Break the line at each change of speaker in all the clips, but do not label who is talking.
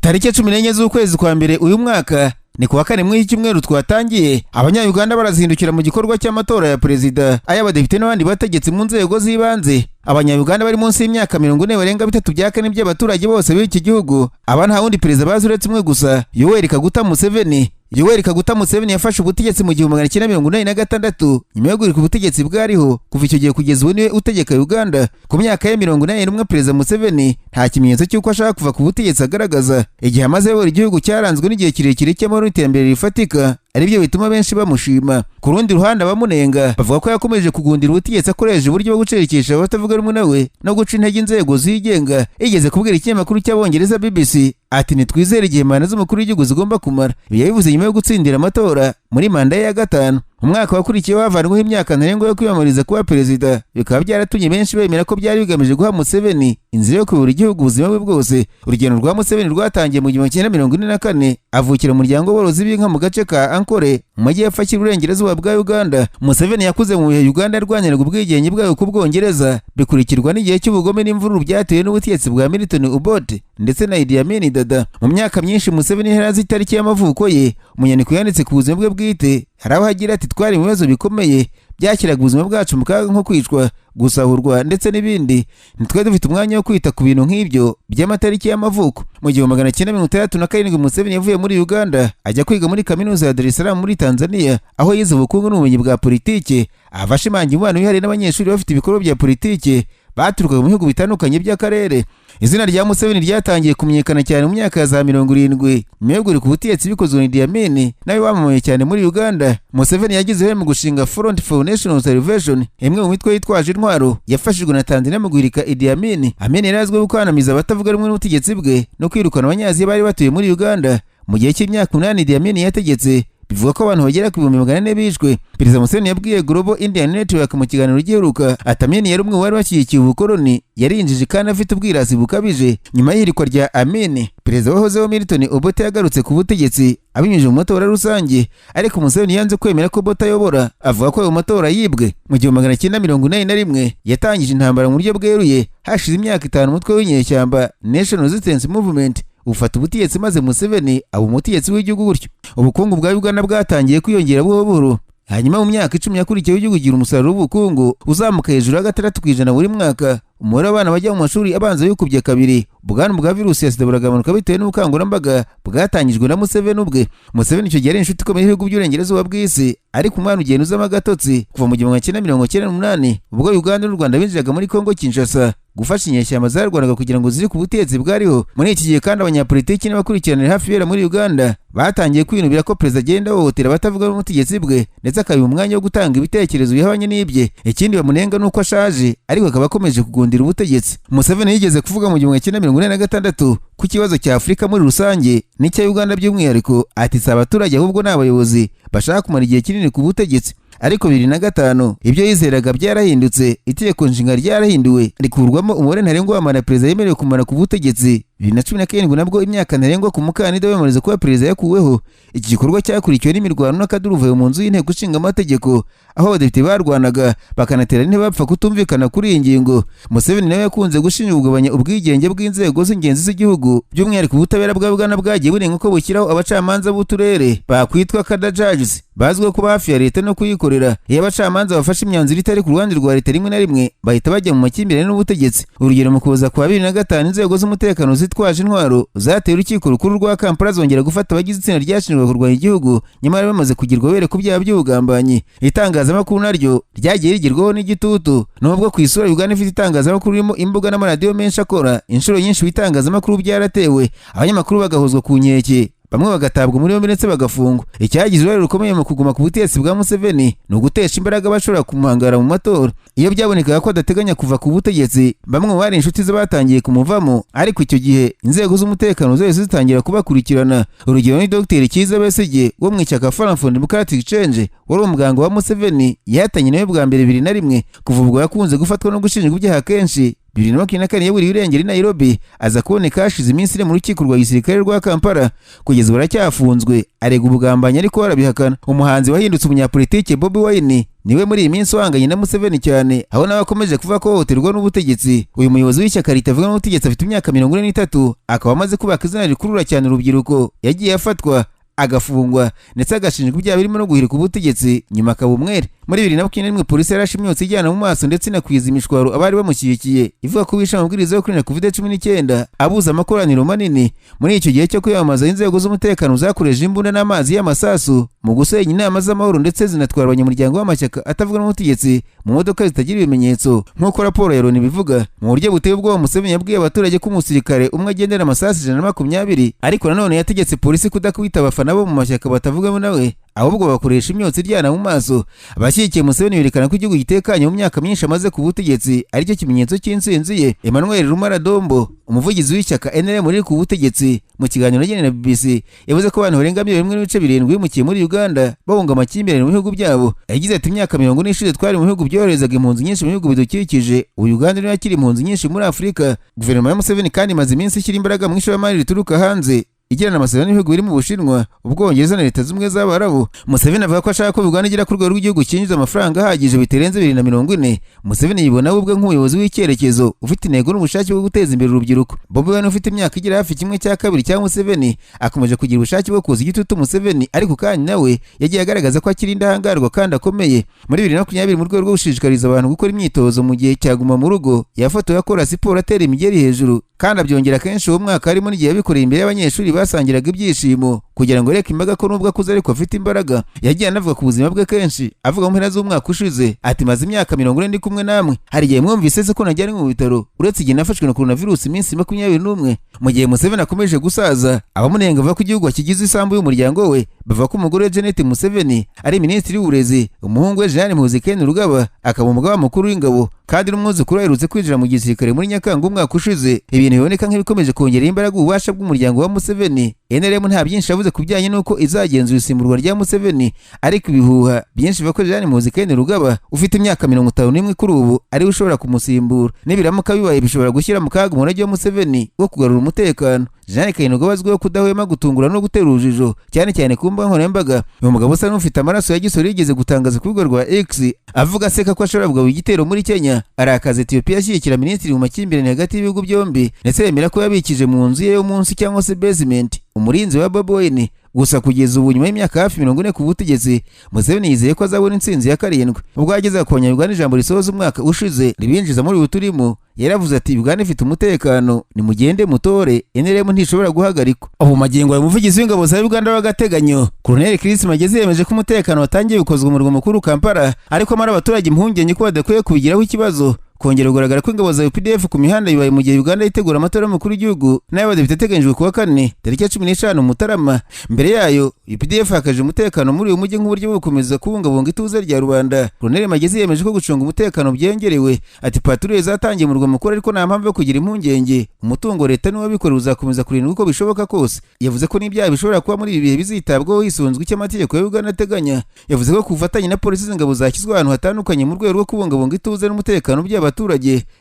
tariki 14 z'ukwezi kwa mbere uyu mwaka ni kuwa kane mw'iki cyumweru twatangiye abanya-Uganda barazindukira mu gikorwa cy'amatora ya perezida ay'abadepite n'abandi bategetsi mu nzego z'ibanze. Abanya-Uganda bari munsi y'imyaka 40 barenga 3 bya kane by'abaturage bose b'iki gihugu aba nta wundi perezida bazi uretse umwe gusa, Yoweri Kaguta Museveni. Yoweri Kaguta Museveni yafashe ubutegetsi mu 1986 nyuma yo guhirika ubutegetsi bwariho kuva icyo gihe kugeza ubu niwe utegeka Uganda. Ku myaka ya 81 perezida Museveni nta kimenyetso cy'uko ashaka kuva ku butegetsi agaragaza. Igihe amaze ayobora igihugu cyaranzwe n'igihe kirekire cy'amahoro n'iterambere rifatika, aribyo bituma benshi bamushima. Ku rundi ruhande abamunenga bavuga ko yakomeje kugundira ubutegetsi akoresheje uburyo bwo gucerekesha abatavuga rumwe nawe no guca intege inzego zigenga. Igeze kubwira ikinyamakuru cy'abongereza BBC ati nitwizere igihe manda z'umukuru w'igihugu zigomba kumara. Ibi yabivuze nyuma yo gutsindira amatora muri manda ye ya gatanu. Umwaka wakurikiyeho havanweho imyaka ntarengwa yo kwiyamamariza kuba perezida, bikaba byaratumye benshi bemera ko byari bigamije guha Museveni inzira yo kuyobora igihugu ubuzima bwe bwose. Urugendo rwa Museveni rwatangiye mu 1944 avukira mu muryango w'aborozi b'inka mu gace ka Ankole mu majyepfo y'uburengerazuba bwa Uganda. Museveni yakuze mu bihe Uganda yarwaniraga ubwigenge bwayo ku Bwongereza, bikurikirwa n'igihe cy'ubugome n'imvururu byatewe n'ubutegetsi bwa Milton Obote ndetse na Idi Amin Dada. Mu myaka myinshi Museveni yarazi itariki y'amavuko ye. Umunyandiko yanditse ku buzima bwe bwite haraho hagira ati twari mu bibazo bikomeye byakiraga ubuzima bwacu mu kaga nko kwicwa, gusahurwa ndetse n'ibindi. Nitwe dufite umwanya wo kwita ku bintu nk'ibyo by'amatariki y'amavuko. Mu 1967 Museveni yavuye muri Uganda ajya kwiga muri kaminuza ya Dar es Salaam muri Tanzania, aho yize ubukungu n'ubumenyi bwa politike. Abashimangira umubano wihariye n'abanyeshuri bafite ibikorwa bya politike baturukaga mu bihugu bitandukanye by'akarere. Izina rya Museveni ryatangiye kumenyekana cyane mu myaka ya za 70 nyuma yo guhirika ubutegetsi bikozwe na Idi Amin nawe wamamaye cyane muri Uganda. Museveni yagize mu gushinga Front for National Salvation, imwe mu mitwe yitwaje intwaro yafashijwe na Tanzania mu guhirika Idi Amin. Amin yarazwe gukandamiza abatavuga rumwe n'ubutegetsi bwe no kwirukana abanyaziya bari batuye muri Uganda. Mu gihe cy'imyaka 8 Idi Amin yategetse, bivuga ko abantu bagera ku 400 bishwe. Perezida Museveni yabwiye Global Indian Network mu kiganiro giheruka ati Amin yari umwe wari washyigikiye ubukoloni, yarinjije kandi afite ubwirasi bukabije. Nyuma y'ihirikwa rya Amin, perezida wahozeho Milton Obote yagarutse ku butegetsi abinyujije mu matora rusange, ariko Museveni yanze kwemera ko Obote ayobora, avuga ko ayo matora yibwe. Mu 1981 yatangije intambara mu buryo bweruye. Hashize imyaka 5 umutwe w'inyeshyamba National Resistance Movement ufata ubutegetsi maze Museveni aba umutegetsi w'igihugu gutyo. Ubukungu bwa Uganda bwatangiye kwiyongera buhoro buhoro. Hanyuma mu myaka 10 yakurikiyeho igihugu gira umusaruro w'ubukungu uzamuka hejuru ya 6% buri mwaka. Umubare w'abana bajya mu mashuri abanza yikubye kabiri. Ubwandu bwa virusi ya sida buragabanuka bitewe n'ubukangurambaga bwatangijwe na Museveni ubwe. Museveni icyo gihe ari inshuti ikomeye y'ibihugu by'uburengerazuba bw'isi, ariko umwana ugenda uzamo agatotsi kuva mu 1998 ubwo Uganda n'u Rwanda binjiraga muri Kongo Kinshasa gufasha inyeshyamba zarwanaga kugira ngo ziri ku butegetsi bwariho. Muri iki gihe kandi abanyapolitiki n'abakurikiranira hafi bera muri Uganda batangiye kwinubira ko perezida agenda ahohotera abatavuga n'ubutegetsi bwe ndetse akabiha umwanya wo gutanga ibitekerezo bihabanye n'ibye. Ikindi bamunenga nuko ashaje ariko akaba akomeje kugundira ubutegetsi. Museveni yigeze kuvuga mu 1946 ku kibazo cya Afurika muri rusange n'icya Uganda by'umwihariko ati si abaturage ahubwo n'abayobozi bashaka kumara igihe kinini ku butegetsi. Ariko 2005 ibyo yizeraga byarahindutse, itegeko nshinga ryarahinduwe rikurwamo umubare ntarengwa w'amara perezida yemerewe kumara ku butegetsi. 2017 nabwo imyaka ntarengwa ku mukandida wiyamamariza kuba perezida yakuweho. Iki gikorwa cyakurikiwe n'imirwano n'akaduruvayo mu nzu y'inteko ishinga amategeko, aho abadepite barwanaga bakanatera ntibapfa kutumvikana kuri iyi ngingo. Museveni nawe yakunze gushinja kugabanya ubwigenge bw'inzego z'ingenzi z'igihugu, by'umwihariko ubutabera bwa Uganda bwagiye burenga ko bushyiraho abacamanza b'uturere bakwitwa kada judges bazwiho kuba hafi ya leta no kuyikorera. Iyo abacamanza bafashe imyanzuro itari ku ruhande rwa leta rimwe na rimwe bahita bajya mu makimbirane n'ubutegetsi. Urugero mu kuza kwa 2005 inzego z'umutekano zitwaje intwaro zateye urukiko rukuru rwa Kampala zongera gufata abagize itsinda ryashinzwe kurwanya igihugu nyamara bamaze kugirwa bere ku byaha by'ubugambanyi. Itangazamakuru naryo ryagiye rigirwaho n'igitutu, nubwo ku isura Uganda ifite itangazamakuru ririmo imbuga n'amaradiyo menshi akora. Inshuro nyinshi ibitangazamakuru byaratewe, abanyamakuru bagahozwa ku nkeke, bamwe bagatabwa muri yombi ndetse bagafungwa. Icyagize uruhare rukomeye mu kuguma ku butegetsi bwa Museveni ni ugutesha imbaraga bashobora kumuhangara mu matora. Iyo byabonekaga ko adateganya kuva ku butegetsi, bamwe mu bari inshuti ze batangiye kumuvamo, ariko icyo gihe inzego z'umutekano zose zitangira kubakurikirana. Urugero ni Dr. Kizza Besigye wo mu ishyaka Forum for Democratic Change wari umuganga wa Museveni, yahatanye nawe bwa mbere 2001. Kuva ubwo yakunze gufatwa no gushinjwa ibyaha kenshi 2024 yaburiwe irengero i Nairobi, aza kuboneka hashize iminsi ine mu rukiko rwa gisirikare rwa Kampala. Kugeza ubu aracyafunzwe arega ubugambanyi ariko arabihakana. Umuhanzi wahindutse umunyapolitike Bobi Wine niwe muri iyi minsi wahanganye na Museveni cyane, aho nawe akomeje kuvuga ko hohoterwa n'ubutegetsi. Uyu muyobozi w'ishyaka ritavuga n'ubutegetsi afite imyaka 43, akaba amaze kubaka izina rikurura cyane urubyiruko. Yagiye afatwa, agafungwa ndetse agashinjwa ibyaha birimo no guhirika ubutegetsi, nyuma akaba umwere. Muri 2021 polisi yarashimyotse ijyana mu maso ndetse inakwiza imishwaro abari bamushyigikiye, ivuga ko wishe amabwiriza yo kwirinda COVID-19 abuza amakoraniro manini. Muri icyo gihe cyo kwiyamamaza, inzego z'umutekano zakoresheje imbunda n'amazi y'amasasu mu gusenya inama z'amahoro ndetse zinatwara abanyamuryango w'amashyaka atavuga n'ubutegetsi mu modoka zitagira ibimenyetso, nk'uko raporo ya Loni bivuga. Mu buryo buteye ubwoba, Museveni yabwiye abaturage ko umusirikare umwe agendera amasasu 120, ariko nanone yategetse polisi kudakubita abafana bo mu mashyaka batavugamo nawe, ahubwo bakoresha imyotsi iryana mu maso. Abashyigikiye Museveni berekana ko igihugu gitekanye mu myaka myinshi amaze ku butegetsi, aricyo kimenyetso cy'intsinzi ye. Emmanuel Rumaradombo, umuvugizi w'ishyaka NRM riri ku butegetsi, mu kiganiro yagiranye na BBC yavuze ko abantu barenga 1.7 bimukiye muri Uganda bahunga amakimbirane mu bihugu byabo. Yagize ati imyaka 40 ishize twari mu bihugu byoherezaga impunzi nyinshi mu bihugu bidukikije, Uganda niyo yakiri impunzi nyinshi muri Afurika. Guverinoma ya Museveni kandi imaze iminsi ishyira imbaraga mu ishoramari rituruka hanze, igirana amasezerano n'ibihugu biri mu Bushinwa, Ubwongereza na Leta Zunze z'Abarabu. Museveni avuga ko ashaka ko Uganda igira ku rwego rw'igihugu cyinjiza amafaranga ahagije bitarenze 2040. Museveni yibona ubwe nk'umuyobozi w'icyerekezo ufite intego n'ubushake bwo guteza imbere urubyiruko. Bobi Wine ufite imyaka igira hafi 1/2 cya Museveni akomeje kugira ubushake bwo kuza igitutu Museveni, ariko kandi nawe yagiye agaragaza ko akiri indahangarwa kandi akomeye. Muri 2020 mu rwego rwo gushishikariza abantu gukora imyitozo mu gihe cyaguma mu rugo, yafotoye akora siporo atera imigeri hejuru, kandi abyongera kenshi uwo mwaka harimo n'igihe yabikoreye imbere y'abanyeshuri basangiraga ibyishimo kugira ngo reke imbaga ko nubwo akuze ariko afite imbaraga. Yagiye anavuga ku buzima bwe kenshi, avuga mu mpera z'umwaka ushize ati maze imyaka 40 ndi kumwe namwe, hari igihe mwumvise se ko najyanye mu bitaro uretse igihe nafashwe na coronavirus iminsi 21. Mu gihe Museveni akomeje gusaza, abamunenga bavuga ko igihugu akigize isambu y'umuryango we, bavuga ko umugore we Janet Museveni ari minisitiri w'uburezi, umuhungu we Jeanne Muhoozi Kainerugaba akaba umugaba mukuru w'ingabo, kandi n'umwuzukuru aherutse kwinjira mu gisirikare muri Nyakanga umwaka ushize. Ibintu biboneka nk'ibikomeje kongera imbaraga ububasha bw'umuryango wa Museveni. NRM nta byinshi yavuze ku bijyanye n'uko izagenzura isimburwa rya Museveni, ariko ibihuha byinshi bivuga ko Jeanne Muhoozi Kainerugaba ufite imyaka 51 kuri ubu ari we ushobora kumusimbura. Nibiramuka bibaye bishobora gushyira mu kaga umurage wa Museveni wo kugarura umutekano. Jeanne Kainerugaba azwiho kudahwema gutungura no gutera urujijo cyane cyane ku mbuga nkoranyambaga. Uyu mugabo usa n'ufite amaraso ya gisore yigeze gutangaza ku rubuga rwa X avuga aseka ko ashobora kugaba igitero muri Kenya. Arakaza Ethiopia ashyigikira minisitiri mu makimbirane hagati y'ibihugu byombi, ndetse yemera ko yabikije mu nzu ye yo munsi cyangwa se basement umurinzi wa Bobi Wine. Gusa kugeza ubu nyuma y'imyaka hafi 40 ku butegetsi, Museveni yizeye ko azabona intsinzi ya 7. Ubwo yageze ku Banyarwanda ijambo risoza umwaka ushize ribinjiza muri uturimo, yaravuze ati Uganda ifite umutekano, ni mugende mutore, NRM ntishobora guhagarikwa. Ubu magingo ya umuvugizi w'ingabo za Uganda w'agateganyo Colonel Chris Magezi yemeje ko umutekano watangiye gukozwa mu murwa mukuru Kampala, ariko amara abaturage impungenge ko badakwiye kubigiraho ikibazo. Kongera kugaragara ko ingabo za UPDF ku mihanda bibaye mu gihe Uganda yitegura amatora y'umukuru w'igihugu n'ay'abadepite ateganyijwe kuwa 4 tariki 15 Mutarama. Mbere yayo UPDF hakaje umutekano muri uyu mujyi nk'uburyo bwo gukomeza kubungabunga ituze rya rubanda. Colonel Magezi yemeje ko gucunga umutekano byongerewe, ati patrouille zatangiye mu murwa mukuru ariko nta mpamvu yo kugira impungenge. Umutungo leta niwo bikorera uzakomeza kurindwa uko bishoboka kose. Yavuze ko n'ibyaha bishobora kuba muri ibi bihe bizitabwaho hisunzwe icyo amategeko ya Uganda ateganya. Yavuze ko kufatanya na polisi z'ingabo zashyizwe ahantu hatandukanye mu rwego rwo kubungabunga ituze n'umutekano by'abaturage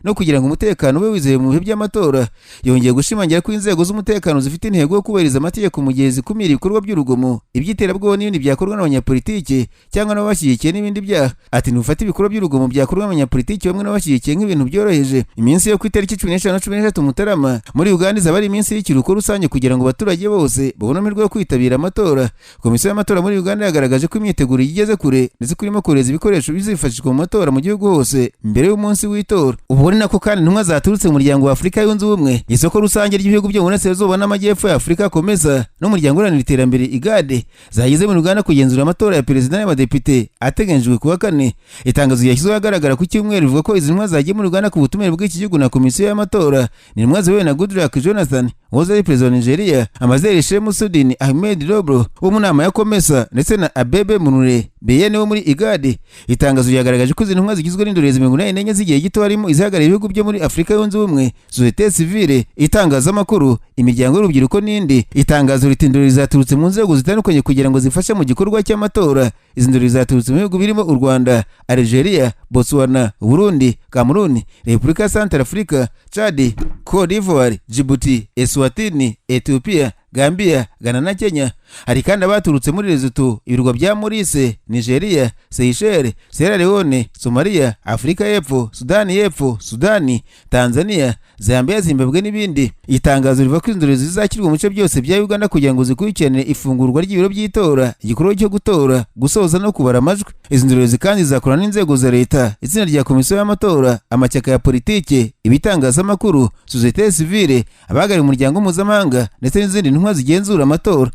no kugira ngo umutekano ube wizeye mu bihe by'amatora. Yongeye gushimangira ko inzego z'umutekano zifite intego yo kubahiriza amategeko mu gihe zikumira ibikorwa by'urugomo, iby'iterabwoba n'ibindi byakorwa n'abanyapolitiki cyangwa n'abashyigikiye n'ibindi byaha. Ati ntufate ibikorwa by'urugomo byakorwa n'abanyapolitiki bamwe n'abashyigikiye nk'ibintu byoroheje. Iminsi yo ku itariki 15-16 Mutarama muri Uganda izaba ari iminsi y'ikiruhuko rusange kugira ngo abaturage bose babone amahirwe yo kwitabira amatora. Komisiyo y'amatora muri Uganda yagaragaje ko imyiteguro igeze kure ndetse kurimo kohereza ibikoresho bizifashishwa mu matora mu gihugu hose mbere y'umunsi w'itora. Ubu ni nako kandi intumwa zaturutse mu muryango wa Afurika yunze ubumwe, isoko rusange ry'ibihugu byo mu Burasirazuba n'Amajyepfo ya Afurika komeza n'umuryango uharanira iterambere IGAD zageze mu Uganda kugenzura amatora ya perezida n'abadepite ateganyijwe kuwa 4. Itangazo ryashyizwe ahagaragara ku cyumweru rivuga ko izi ntumwa zagiye mu Uganda ku butumire bw'iki gihugu na komisiyo y'amatora. Ni intumwa ziyobowe na Goodluck Jonathan wahoze ari perezida wa Nigeria, Amazeli Shemusudin Ahmed Roblo wo mu nama ya Komesa, ndetse na Abebe Munure Beyene wo muri IGAD. Itangazo ryagaragaje ko izi ntumwa zigizwe n'indorerezi 84 z'igihe gito harimo izihagarariye ibihugu byo muri Afurika yunze ubumwe, societe civile, itangazamakuru, imiryango y'urubyiruko n'indi. Itangazo riti indorerezi zaturutse mu nzego zitandukanye zitandukanye kugira ngo zifashe mu gikorwa cy'amatora. Izi ndorerezi zaturutse mu bihugu birimo u Rwanda, Algeria, Botswana, Burundi, Cameroon, Repubulika ya Centrafrica, Chad, Cote d'Ivoire, Djibouti, Eswatini, Ethiopia, Gambia, Ghana na Kenya. Hari kandi abaturutse muri Lesotho, ibirwa bya Maurice, Nigeria, Seychelles, Sierra Leone, Somalia, Afurika y'Epfo, Sudani y'Epfo, Sudani, Tanzania, Zambia, Zimbabwe n'ibindi. Itangazo rivuga ko indorerezi zizashyirwa mu bice byose bya Uganda kugira ngo zikurikirane ifungurwa ry'ibiro by'itora, igikorwa cyo gutora, gusoza no kubara amajwi. Izi ndorerezi kandi zizakorana n'inzego za leta, itsinda rya komisiyo y'amatora, amashyaka ya politike, ibitangazamakuru, sosiyete sivile, abahagarariye umuryango mpuzamahanga ndetse n'izindi ntumwa zigenzura amatora.